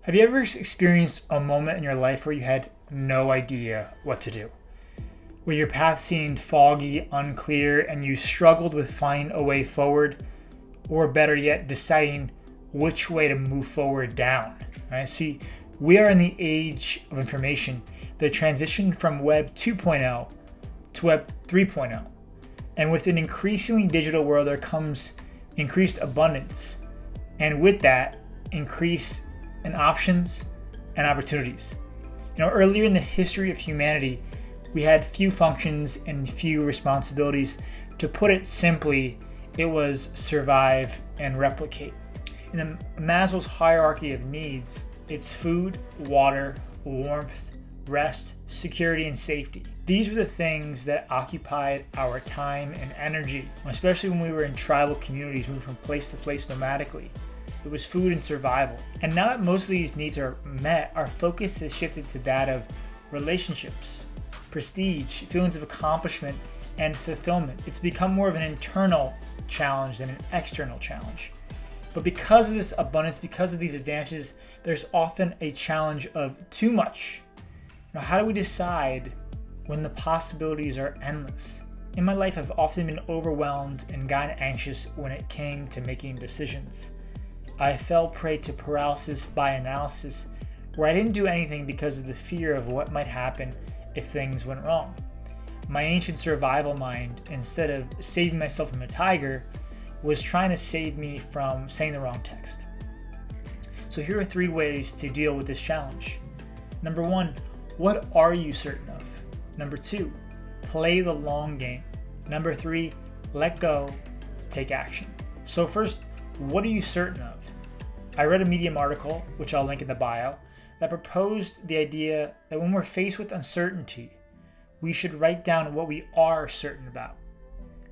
Have you ever experienced a moment in your life where you had no idea what to do? Where your path seemed foggy, unclear, and you struggled with finding a way forward, or better yet, deciding which way to move forward down? Right? See, we are in the age of information, the transition from Web 2.0 to Web 3.0. And with an increasingly digital world, there comes increased abundance. And with that, increased in options and opportunities. Earlier in the history of humanity, we had few functions and few responsibilities. To put it simply, it was survive and replicate. In the Maslow's hierarchy of needs, it's food, water, warmth, rest, security, and safety. These were the things that occupied our time and energy, especially when we were in tribal communities, moving from place to place nomadically. It was food and survival. And now that most of these needs are met, our focus has shifted to that of relationships, prestige, feelings of accomplishment, and fulfillment. It's become more of an internal challenge than an external challenge. But because of this abundance, because of these advantages, there's often a challenge of too much. How do we decide when the possibilities are endless? In my life, I've often been overwhelmed and gotten anxious when it came to making decisions. I fell prey to paralysis by analysis, where I didn't do anything because of the fear of what might happen if things went wrong. My ancient survival mind, instead of saving myself from a tiger, was trying to save me from saying the wrong text. So here are 3 ways to deal with this challenge. Number 1, what are you certain of? Number 2, play the long game. Number 3, let go, take action. So first, what are you certain of? I read a Medium article, which I'll link in the bio, that proposed the idea that when we're faced with uncertainty, we should write down what we are certain about.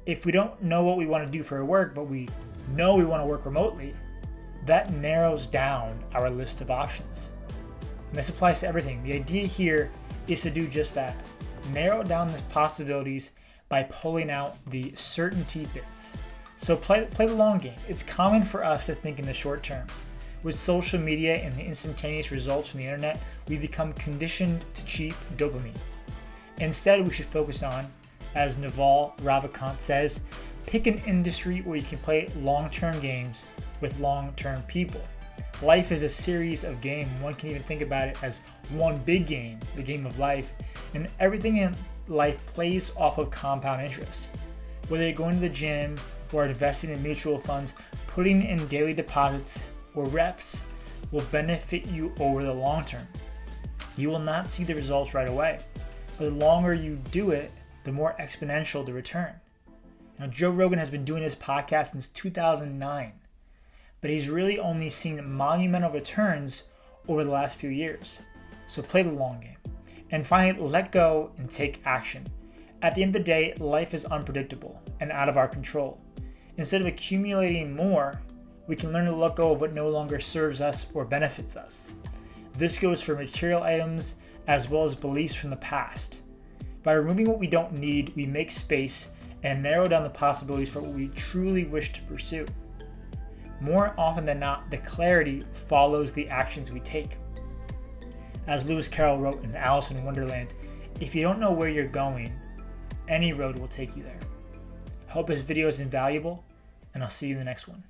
If we don't know what we want to do for work, but we know we want to work remotely, that narrows down our list of options. And this applies to everything. The idea here is to do just that. Narrow down the possibilities by pulling out the certainty bits. So play the long game. It's common for us to think in the short term. With social media and the instantaneous results from the internet, we become conditioned to cheap dopamine. Instead, we should focus on, as Naval Ravikant says, pick an industry where you can play long-term games with long-term people. Life is a series of games. One can even think about it as one big game, the game of life. And everything in life plays off of compound interest. Whether you're going to the gym or investing in mutual funds, putting in daily deposits or reps will benefit you over the long term. You will not see the results right away, but the longer you do it, the more exponential the return. Now, Joe Rogan has been doing this podcast since 2009, but he's really only seen monumental returns over the last few years. So play the long game. And finally, let go and take action. At the end of the day, life is unpredictable and out of our control. Instead of accumulating more, we can learn to let go of what no longer serves us or benefits us. This goes for material items as well as beliefs from the past. By removing what we don't need, we make space and narrow down the possibilities for what we truly wish to pursue. More often than not, the clarity follows the actions we take. As Lewis Carroll wrote in Alice in Wonderland, if you don't know where you're going, any road will take you there. I hope this video has been valuable, and I'll see you in the next one.